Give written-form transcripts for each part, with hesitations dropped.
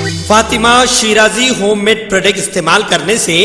Fatima Shirazi homemade product इस्तेमाल करने से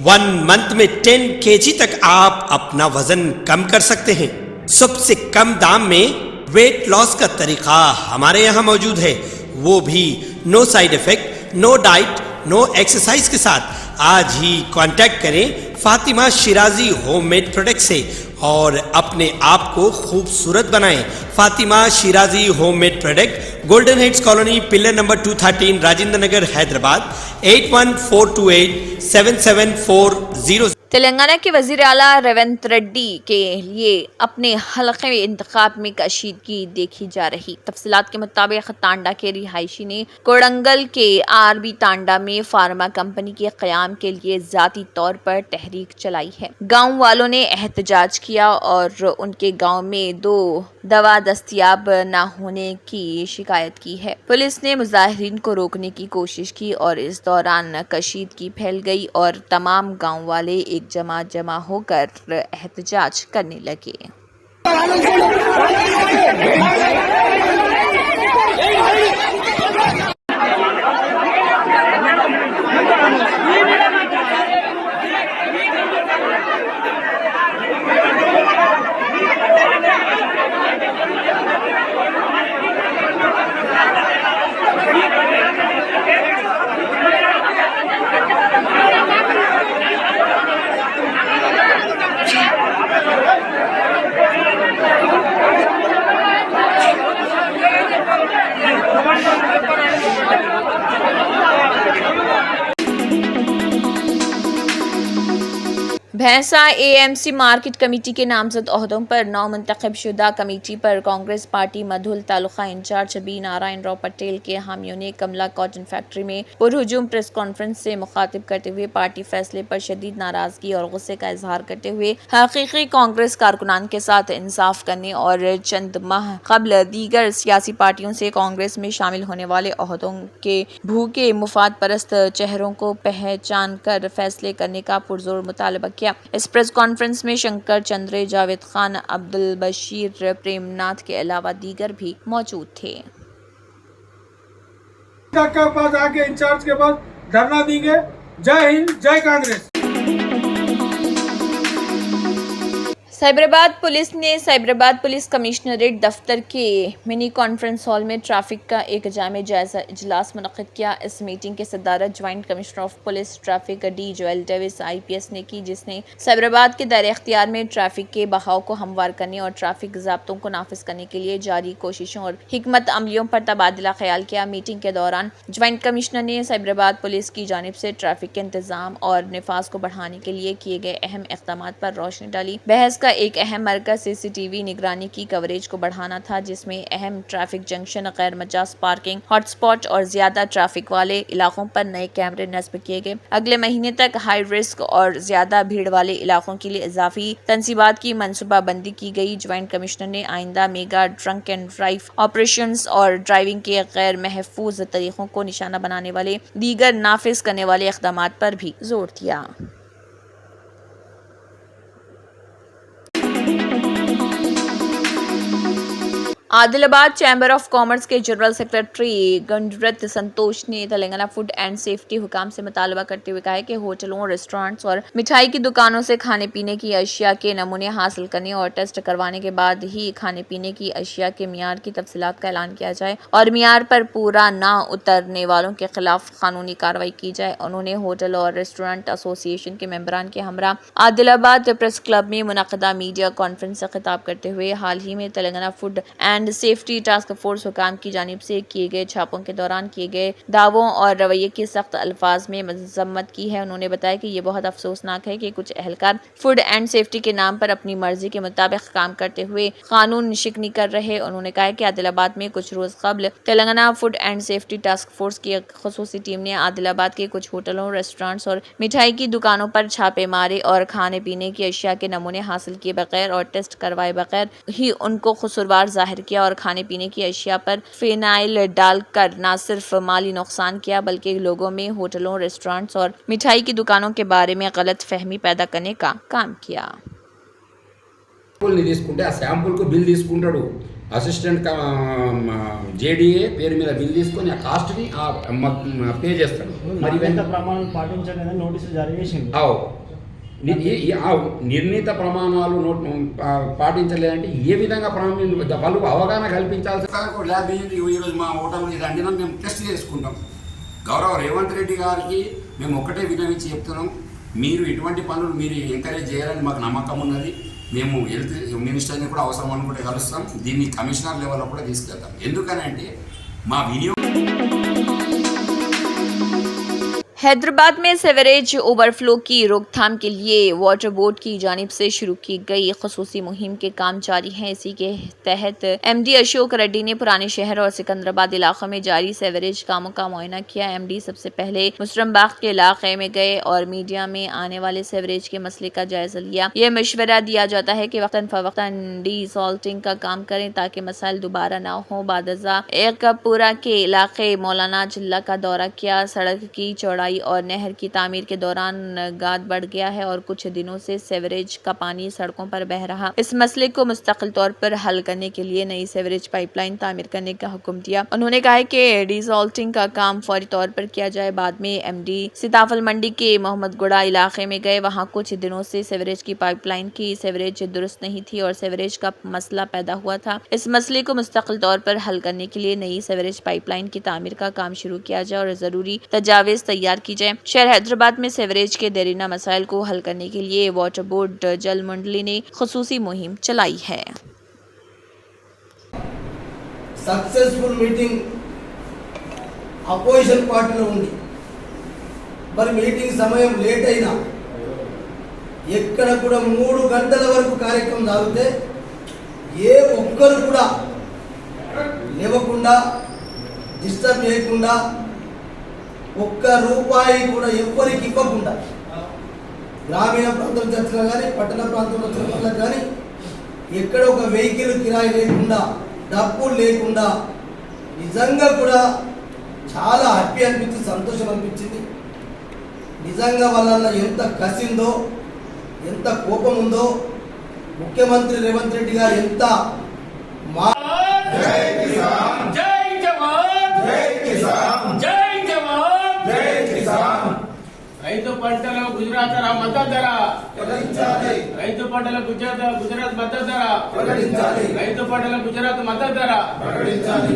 1 मंथ में 10 kg तक आप अपना वजन कम कर सकते हैं। सबसे कम दाम में वेट लॉस का तरीका हमारे यहाँ मौजूद है, वो भी no side effect, no diet, no exercise के साथ। आज ही कांटेक्ट करें फातिमा शिराजी होममेड प्रोडक्ट से और अपने आप को खूबसूरत बनाएं। Fatima Shirazi homemade product, golden heads colony, pillar number 213, Rajendra Nagar, Hyderabad 8142877400। Telangana के वजीर आला रेवंत रेड्डी के लिए अपने हल्के इंतखाब में कशीदगी देखी जा रही। तफसीलात के मुताबिक तांडा के रिहायशी ने कोडंगल के आरबी तांडा में फार्मा कंपनी के क़याम के लिए ज़ाती तौर पर तहरीक चलाई है। गांव वालों ने एहतजाज किया और उनके गांव में 2 दवा दस्तयाब न होने की शिकायत की है। पुलिस ने मुजाहिरीन को रोकने की कोशिश की और इस दौरान कशीदगी फैल गई और तमाम गांव वाले एक जमा होकर एहतजाज करने लगे। भैंसा एएमसी मार्केट कमेटी के नामजद ओहदों पर 9 मुंतखब शुदा कमेटी पर Congress party Mudhol taluka incharge B Narayan Rao Patel के हामियों ने कमला कॉटन फैक्ट्री में पुरहुजूम प्रेस कॉन्फ्रेंस से मुखातिब करते हुए पार्टी फैसले पर शदीद नाराजगी और गुस्से का इजहार करते हुए हकीकी कांग्रेस कारकुनान के साथ इंसाफ करने और चंद माह कबल दीगर सियासी पार्टियों से कांग्रेस में शामिल होने वाले ओहदों के भूखे मुफाद परस्त चेहरों को पहचान कर फैसले करने का पुरजोर मुतालबा किया। इस प्रेस कॉन्फ्रेंस में शंकर चंद्रे, जावेद खान, अब्दुल बशीर, प्रेमनाथ के अलावा दीगर भी मौजूद थे। के पास आके इंचार्ज के पास धरना देंगे। जय हिंद, जय कांग्रेस। साइबराबाद पुलिस ने साइबराबाद पुलिस कमिश्नरेट दफ्तर के मिनी कॉन्फ्रेंस हॉल में ट्रैफिक का एक जामे जायजा इजलास मुनक्किद किया। इस मीटिंग की सदारत joint commissioner of police traffic D Joel Davies IPS ने की, जिसने साइबराबाद के दायरे इख्तियार में ट्रैफिक के बहाव को हमवार करने और ट्रैफिक ज़ाब्तों को नाफिज करने के लिए जारी कोशिशों और हिकमत अमलियों पर तबादला ख्याल किया। मीटिंग के दौरान ज्वाइंट कमिश्नर ने साइबराबाद पुलिस की जानिब से ट्रैफिक के इंतजाम और निफाज को बढ़ाने के लिए किए गए अहम इक़दामात पर रोशनी डाली। बहस का एक अहम मरकज CCTV निगरानी की कवरेज को बढ़ाना था, जिसमें अहम ट्रैफिक जंक्शन, गैर मजाज पार्किंग हॉटस्पॉट और ज्यादा ट्रैफिक वाले इलाकों पर नए कैमरे नस्ब किए गए। अगले महीने तक हाई रिस्क और ज्यादा भीड़ वाले इलाकों के लिए इजाफी तनसीबात की मनसूबाबंदी की गई। ज्वाइंट कमिश्नर ने आइंदा mega drunk and drive operations और ड्राइविंग के गैर महफूज तरीकों को निशाना बनाने वाले दीगर नाफिज करने वाले इक़दामात पर भी जोर दिया। आदिलाबाद चैम्बर ऑफ कॉमर्स के जनरल सेक्रेटरी गंडरत संतोष ने तेलंगाना फूड एंड सेफ्टी हुकाम से मुतालबा करते हुए कहा है कि होटलों, रेस्टोरेंट्स और मिठाई की दुकानों से खाने पीने की अशिया के नमूने हासिल करने और टेस्ट करवाने के बाद ही खाने पीने की अशिया के मियार की तफसीलात का ऐलान किया जाए और मियार पर पूरा ना उतरने वालों के खिलाफ कानूनी कार्रवाई की जाए। उन्होंने होटल और रेस्टोरेंट एसोसिएशन के मेंबरान के हमरा आदिलाबाद प्रेस क्लब में मुनक़दा मीडिया कॉन्फ्रेंस से खिताब करते हुए हाल ही में Telangana food and safety task force हुकाम की जानिब से किए गए छापों के दौरान किए गए दावों और रवैये की सख्त अल्फाज में मजम्मत की है। उन्होंने बताया कि ये बहुत अफसोसनाक है कि कुछ एहलकार फूड एंड सेफ्टी के नाम पर अपनी मर्जी के मुताबिक काम करते हुए कानून शिकनी कर रहे। उन्होंने कहा कि आदिलाबाद में कुछ रोज कबल Telangana food and safety task force की एक खुसूसी टीम ने आदिलाबाद के कुछ होटलों, रेस्टोरेंट्स और मिठाई की दुकानों पर छापे मारे और खाने पीने की अशिया के नमूने हासिल किए बगैर और टेस्ट करवाए बगैर ही उनको कसूरवार जाहिर किया और खाने पीने की अशिया पर फिनाइल डालकर न सिर्फ माली नुकसान किया बल्कि लोगों में होटलों, रेस्टोरेंट्स और मिठाई की दुकानों के बारे में गलत फहमी पैदा करने का काम किया। తీసుకుంటే ఆ శాంపుల్ కు బిల్ తీసుకుంటాడు, అసిస్టెంట్ జేడీఏ పేరు మీద బిల్ తీసుకొని ఆ కాస్ట్ని పే చేస్తాడు. మరి ఎంత ప్రమాణాలు పాటించలేదని నోటీసులు జారీ చేసింది. నిర్ణీత ప్రమాణాలు పాటించలేదంటే ఏ విధంగా వాళ్ళు అవగాహన కల్పించాల్సి ల్యాబ్ ఈరోజు మా హోటల్ ఇది అండినా మేము టెస్ట్ చేసుకుంటాం. గౌరవ రేవంత్ రెడ్డి గారికి మేము ఒక్కటే వినవించి చెప్తున్నాం, మీరు ఇటువంటి పనులు మీరు ఎంకరేజ్ చేయాలని మాకు నమ్మకం ఉన్నది. మేము హెల్త్ మినిస్టర్ని కూడా అవసరం అనుకుంటే కలుస్తాం, దీన్ని కమిషనర్ లెవెల్లో కూడా తీసుకెళ్తాం. ఎందుకనంటే మా వినియోగం हैदराबाद में सीवरेज ओवरफ्लो की रोकथाम के लिए वाटर बोर्ड की जानिब से शुरू की गई खसूसी मुहिम के काम जारी हैं। इसी के तहत एमडी अशोक रेड्डी ने पुराने शहर और सिकंदराबाद इलाकों में जारी सीवरेज कामों का मुआयना किया। एमडी सबसे पहले मुसरमबाग के इलाके में गए और मीडिया में आने वाले सीवरेज के मसले का जायजा लिया। यह मशवरा दिया जाता है कि वक्तन फवक्तन डिसॉल्टिंग का काम करें ताकि मसाइल दोबारा न हो। बादजा एकपुरा के इलाके मौलाना जिला का दौरा किया। सड़क की चौड़ाई और नहर की तामीर के दौरान गाद बढ़ गया है और कुछ दिनों से सीवरेज का पानी सड़कों पर बह रहा। इस मसले को मुस्तकिल तौर पर हल करने के लिए नई सीवरेज पाइपलाइन तामीर करने का हुक्म दिया। उन्होंने कहा है कि डिसॉल्टिंग का काम फौरी तौर पर किया जाए। बाद में एमडी सीताफल मंडी के मोहम्मदगुड़ा इलाके में गए। वहाँ कुछ दिनों से सीवरेज की पाइपलाइन की सीवरेज दुरुस्त नहीं थी और सीवरेज का मसला पैदा हुआ था। इस मसले को मुस्तकिल तौर पर हल करने के लिए नई सीवरेज पाइपलाइन की तामीर का काम शुरू किया जाए और जरूरी तजावीज तैयार की जाए। शहर हैदराबाद में सीवरेज के देरीना मसाइल को हल करने के लिए वाटर बोर्ड जल मंडली ने खसूसी मुहिम चलाई है। సక్సెస్ఫుల్ మీటింగ్ అపోజిషన్ పార్టీలో ఉంది. మరి మీటింగ్ సమయం లేట్ అయినా ఎక్కడ కూడా 3 గంటల వరకు కార్యక్రమం సాగితే ఏ ఒక్కరు కూడా లేవకుండా డిస్టర్బ్ చేయకుండా ఒక్క రూపాయి కూడా ఎవ్వరికి ఇవ్వకుండా గ్రామీణ ప్రాంతం చర్చలు కానీ పట్టణ ప్రాంతంలో చర్చలకు కానీ ఎక్కడ ఒక వెహికల్ కిరాయి లేకుండా డబ్బులు లేకుండా నిజంగా కూడా చాలా హ్యాపీ అనిపించింది, సంతోషం అనిపించింది. నిజంగా వాళ్ళ ఎంత కసిందో ఎంత కోపం ఉందో ముఖ్యమంత్రి రేవంత్ రెడ్డి గారు ఎంత రైతు పంటల గుజరాత్ మద్దతు ధర ప్రకటించాలి. రైతు పంటల గుజరాత్ మద్దతు ధర ప్రకటించాలి. రైతు పంటల గుజరాత్ మద్దతు ధర ప్రకటించాలి.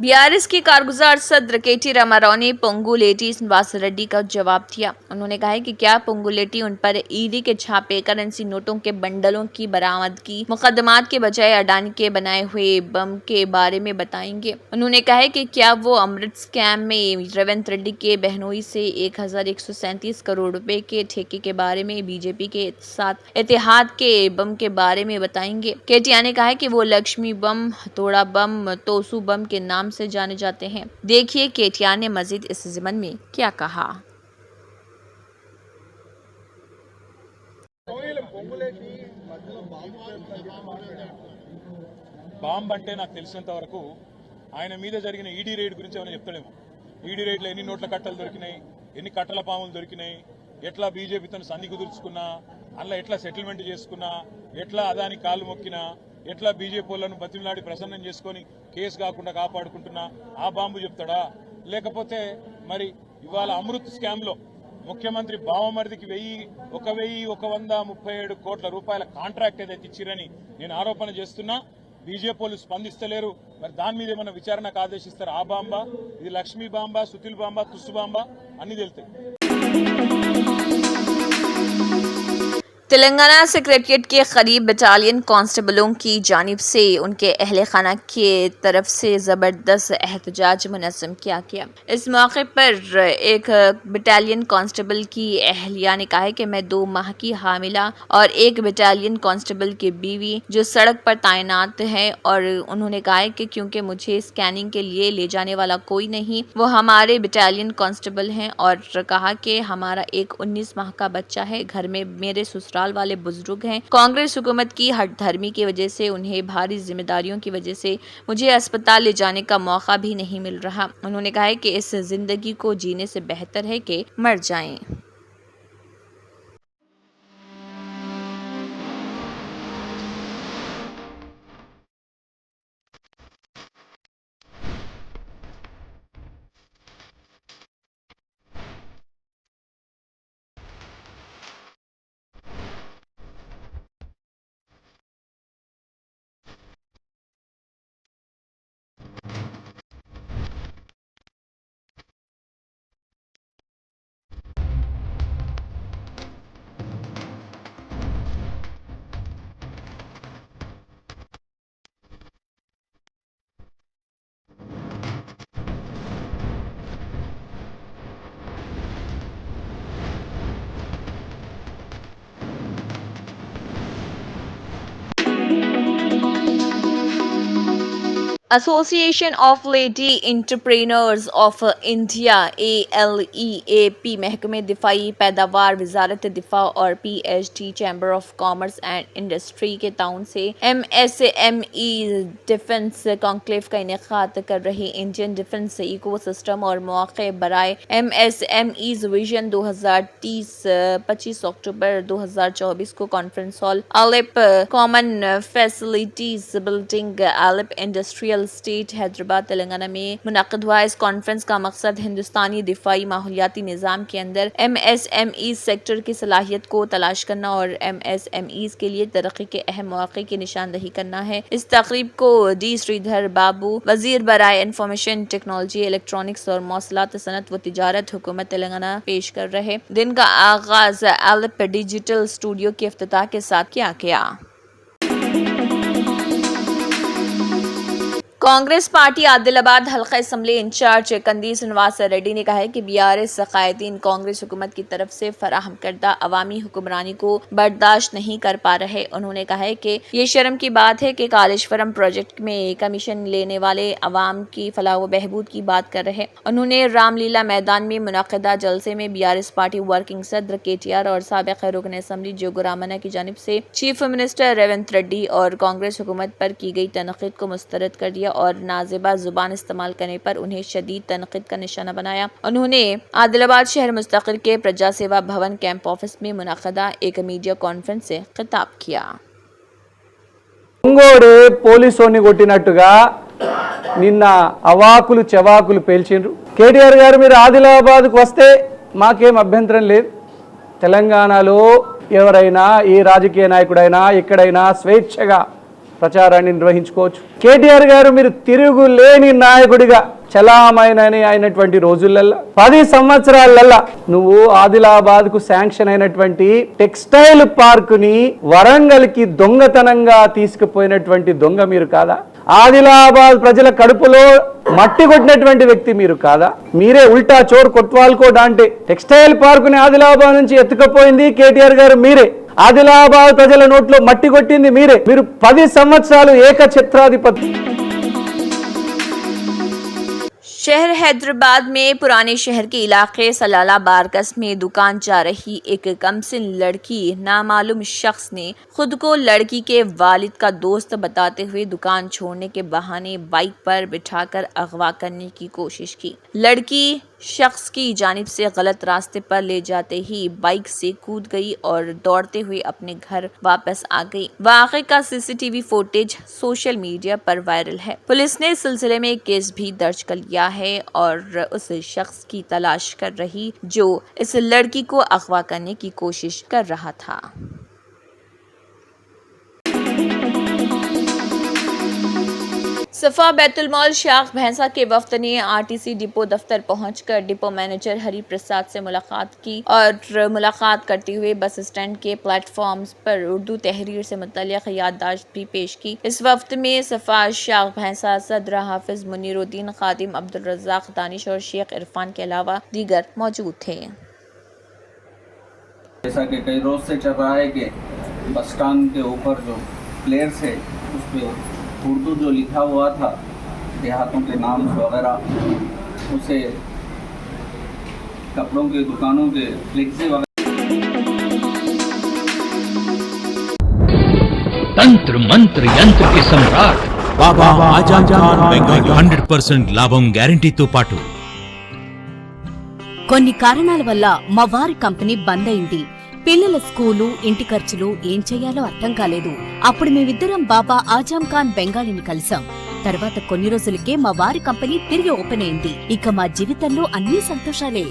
बीआरएस की कारगुजार सदर केटी रामाराव ने पोंगुलेटी श्रीनिवास रेड्डी का जवाब दिया। उन्होंने कहा है कि क्या पोंगुलेटी उन पर ईडी के छापे, करेंसी नोटों के बंडलों की बरामदगी, मुकदमात के बजाय अडानी के बनाए हुए बम के बारे में बताएंगे। उन्होंने कहा है कि क्या वो अमृत स्कैम में रेवंत रेड्डी के बहनोई से 1137 करोड़ रुपए के ठेके के बारे में, बीजेपी के साथ इतिहाद के बम के बारे में बताएंगे। केटिया ने कहा है कि वो लक्ष्मी बम, हथौड़ा बम, तोसू बम के नाम से जाने जाते हैं। देखिए केटिया ने मजीद इस ज़िमन में क्या कहा। బాంబ్ అంటే నాకు తెలిసినంత వరకు ఆయన మీద జరిగిన ఈడీ రైడ్ గురించి ఏమైనా చెప్తాడేమో. ఈడీ రైడ్లో ఎన్ని నోట్ల కట్టలు దొరికినాయి, ఎన్ని కట్టల పాములు దొరికినాయి, ఎట్లా బీజేపీతో సన్ని కుదుర్చుకున్నా, అందులో ఎట్లా సెటిల్మెంట్ చేసుకున్నా, ఎట్లా అదాని కాలు మొక్కినా, ఎట్లా బీజేపీ వాళ్ళను బతిమలాడి ప్రసన్నం చేసుకొని కేసు కాకుండా కాపాడుకుంటున్నా ఆ బాంబు చెప్తాడా? లేకపోతే మరి ఇవాళ అమృత్ స్కామ్ లో ముఖ్యమంత్రి బావమరిదికి 1,137 కోట్ల రూపాయల కాంట్రాక్ట్ ఏదైతే ఇచ్చిరని నేను ఆరోపణ చేస్తున్నా. బీజేపీ వాళ్ళు స్పందిస్తలేరు. మరి దాని మీద ఏమైనా విచారణకు ఆదేశిస్తారు? ఆ బాంబా, ఇది లక్ష్మీ బాంబా, సుతిల్ బాంబా, తుస్సు బాంబా అన్ని తెలుతాయి. तेलंगाना सेक्रेटरिएट के करीब बटालियन कांस्टेबलों की जानिब से उनके अहल खाना की तरफ से ज़बरदस्त एहतजाज मुनज़्ज़म किया गया। इस मौके पर एक बटालियन कांस्टेबल की अहलिया ने कहा है कि मैं 2 माह की हामिला और एक बटालियन कांस्टेबल की बीवी जो सड़क पर तैनात है, और उन्होंने कहा है कि क्योंकि मुझे स्कैनिंग के लिए ले जाने वाला कोई नहीं, वो हमारे बटालियन कांस्टेबल हैं, और कहा कि हमारा एक 19 माह का बच्चा है, घर में मेरे ससुराल वाले बुजुर्ग हैं। कांग्रेस हुकूमत की हठधर्मी की वजह से, उन्हें भारी जिम्मेदारियों की वजह से मुझे अस्पताल ले जाने का मौका भी नहीं मिल रहा। उन्होंने कहा है कि इस जिंदगी को जीने से बेहतर है कि मर जाएं। Association of lady entrepreneurs of India ALEAP महकमे दिफाई पैदावार वजारत दिफा और PHD chamber of commerce and industry के ताउन से MSME डिफेंस कॉन्क्लेव का इनेकाद कर रही इंडियन डिफेंस इको सिस्टम और मौके बराए MSMEs विजन 2030 25 अक्टूबर 2024 को conference hall ALEAP common facilities building ALEAP industrial estate Hyderabad Telangana में मुनक़िद हुआ। इस कॉन्फ्रेंस का मकसद हिंदुस्तानी दिफाई माहौलियाती निज़ाम के अंदर MSME सेक्टर की सलाहियत को तलाश करना और MSMEs के लिए तरक्की के अहम मौक़े की निशानदही करना है। इस तकरीब को D श्रीधर बाबू वजीर बराए इंफॉर्मेशन टेक्नोलॉजी इलेक्ट्रॉनिक्स और मौसलात सनत व तिजारत हुकूमत तेलंगाना पेश कर रहे। दिन का आगाज आलिप डिजिटल स्टूडियो के इफ्तिताह के साथ किया गया। कांग्रेस पार्टी आदिलाबाद हल्का असम्बली इंचार्ज कंदी श्रीनिवास रेड्डी ने कहा है कि BRS कायदीन कांग्रेस हुकूमत की तरफ से फराहम करदा अवामी हुक्मरानी को बर्दाश्त नहीं कर पा रहे। उन्होंने कहा है कि ये शर्म की बात है कि कालेश्वरम प्रोजेक्ट में कमीशन लेने वाले अवाम की फलाह व बहबूद की बात कर रहे। उन्होंने रामलीला मैदान में मुनक़िदा जलसे में BRS पार्टी वर्किंग सदर KTR और साबिक़ रुकन असम्बली जोगुरामना की जानिब से चीफ मिनिस्टर रेवंत रेड्डी और कांग्रेस हुकूमत पर की गई तनक़ीद को मुस्तरद कर दिया और नाज़िबा जुबान इस्तेमाल करने पर उन्हें शदीद तनक़ीद का निशाना बनाया। उन्होंने आदिलाबाद शहर मुस्तक़िल के प्रजा सेवा भवन कैंप ऑफिस में मुनक़िदा एक मीडिया कॉन्फ्रेंस से खिताब किया। ఒంగోడే పోలీసోని కొట్టినట్టుగా నిన్న అవాకులు చెవాకులు పేల్చిండ్రు. కేటీఆర్ గారు మీరు ఆదిలాబాద్కు వస్తే మాకేం అభ్యంతరం లేదు. తెలంగాణలో ఎవరైనా ఏ రాజకీయ నాయకుడైనా ఎక్కడైనా స్వేచ్ఛగా ప్రచారాన్ని నిర్వహించుకోవచ్చు. కేటీఆర్ గారు మీరు తిరుగులేని నాయకుడిగా చలామణి అయినటువంటి రోజులల్లో 10 సంవత్సరాలల్లో నువ్వు ఆదిలాబాద్కు శాంక్షన్ అయినటువంటి టెక్స్టైల్ పార్కుని వరంగల్కి దొంగతనంగా తీసుకుపోయినటువంటి దొంగ మీరు కాదా? ఆదిలాబాద్ ప్రజల కడుపులో మట్టి కొట్టినటువంటి వ్యక్తి మీరు కాదా? మీరే ఉల్టా చోర్ కొట్వాల్కోట్ అంటే టెక్స్టైల్ పార్కుని ఆదిలాబాద్ నుంచి ఎత్తుకుపోయింది కేటీఆర్ గారు మీరే. ఆదిలాబాద్ ప్రజల నోట్లో మట్టి కొట్టింది మీరే. మీరు 10 సంవత్సరాలు ఏకఛత్రాధిపతి. शहर हैदराबाद में पुराने शहर के इलाके सलाला बारकस में दुकान जा रही एक कमसिन लड़की नामालूम शख्स ने खुद को लड़की के वालिद का दोस्त बताते हुए दुकान छोड़ने के बहाने बाइक पर बिठाकर अगवा करने की कोशिश की। लड़की शख्स की जानिब से गलत रास्ते पर ले जाते ही बाइक से कूद गई और दौड़ते हुए अपने घर वापस आ गई। वाक़े का CCTV फुटेज सोशल मीडिया पर वायरल है। पुलिस ने इस सिलसिले में केस भी दर्ज कर लिया है और उस शख्स की तलाश कर रही जो इस लड़की को अगवा करने की कोशिश कर रहा था। सफा बैतुल मॉल शाख भैंसा के वफ्द ने RTC डिपो दफ्तर पहुंचकर डिपो मैनेजर हरि प्रसाद से मुलाकात की और मुलाकात करते हुए बस स्टैंड के प्लेटफॉर्म्स पर उर्दू तहरीर से मुतल्लिक़ याददाश्त भी पेश की। इस वफ्द में सफा शाख भैंसा सदर हाफिज मुनीरुद्दीन खादिम अब्दुल रज़्ज़ाक दानिश और शेख इरफान के अलावा दीगर मौजूद थे। जैसा कि कई रोज से चल रहा है कि बस स्टैंड के ऊपर जो प्लेयर्स है उस पर उर्दू जो लिखा हुआ था देहातों के नाम वगैरह उसे कपड़ों के दुकानों के फ्लेक्सी वगैरह तंत्र मंत्र यंत्र के सम्राट बाबा आजम खान बెంగాలీ 100% లాభం గ్యారెంటీతో పాటు కొన్ని కారణాల వల్ల మా వారి కంపెనీ బంద్ అయింది. పిల్లల స్కూలు ఇంటి ఖర్చులు ఏం చెయ్యాలో అర్థం కాలేదు. అప్పుడు మేమిద్దరం బాబా ఆజం ఖాన్ బెంగాలీని కలిసాం. తర్వాత కొన్ని రోజులకే మా వారి కంపెనీ తిరిగి ఓపెన్ అయింది. ఇక మా జీవితంలో అన్ని సంతోషాలే.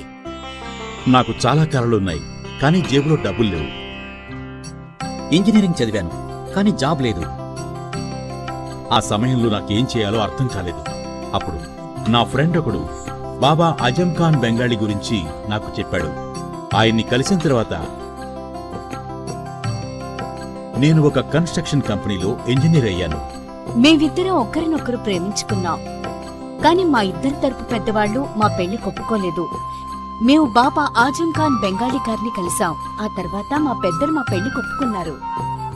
నాకు చాలా కలలున్నాయి కానీ జేబులో డబ్బులు లేవు. ఇంజనీరింగ్ చదివాను కానీ జాబ్ లేదు. ఆ సమయంలో నాకేం చేయాలో అర్థం కాలేదు. అప్పుడు నా ఫ్రెండ్ ఒకడు బాబా ఆజం ఖాన్ బెంగాలీ గురించి నాకు చెప్పాడు. ఆయన్ని కలిసిన తర్వాత నేను ఒక కన్స్ట్రక్షన్ కంపెనీలో ఇంజనీర్ అయ్యాను. మేమిద్దరం ఒకరినొకరు ప్రేమించుకున్నాం. కానీ మా ఇద్దరి తరపు పెద్దవాళ్లు మా పెళ్లి ఒప్పుకోలేదు. మేము బాబా ఆజం ఖాన్ బెంగాలీ గారిని కలిసాం. ఆ తర్వాత మా పెద్దలు మా పెళ్లి ఒప్పుకున్నారు.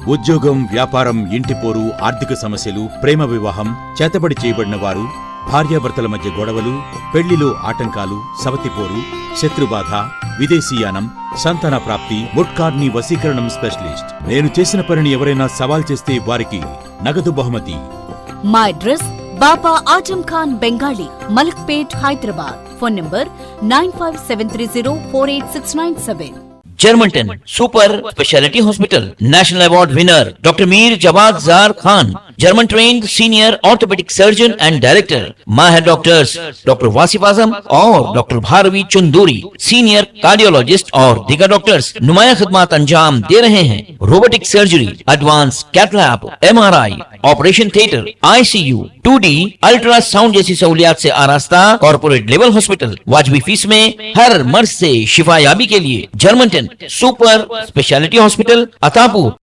ఉద్యోగం, వ్యాపారం, ఇంటి పోరు, ఆర్థిక సమస్యలు, ప్రేమ వివాహం, చేతబడి చేయబడిన వారు, భార్యాభర్తల మధ్య గొడవలు, పెళ్లిలో ఆటంకాలు, సవతిపోరు, శత్రుబాధ, విదేశీయానం, సంతాన ప్రాప్తి, ముట్కార్ని వశీకరణం స్పెషలిస్ట్. నేను చేసిన పనిని ఎవరైనా సవాల్ చేస్తే వారికి నగదు బహుమతి. మా address Baba Azam Khan Bengali, Malakpet, Hyderabad. Phone number 9573048697. Germanten super speciality hospital, national award winner doctor Mir Jawad Zar Khan, German trained senior orthopaedic surgeon and director, माहिर डॉक्टर्स डॉक्टर वासिफ आजम और doctor Bharavi Chunduri, senior cardiologist और दीगर डॉक्टर्स नुमाया खिदमत अंजाम दे रहे हैं। Robotic surgery, advance cath lab, MRI, operation theatre, ICU, 2D ultrasound जैसी सहूलियात से आरास्ता कॉर्पोरेट लेवल हॉस्पिटल। वाजबी फीस में हर मर्ज से शिफायाबी के लिए Germanton super speciality hospital, Attapur,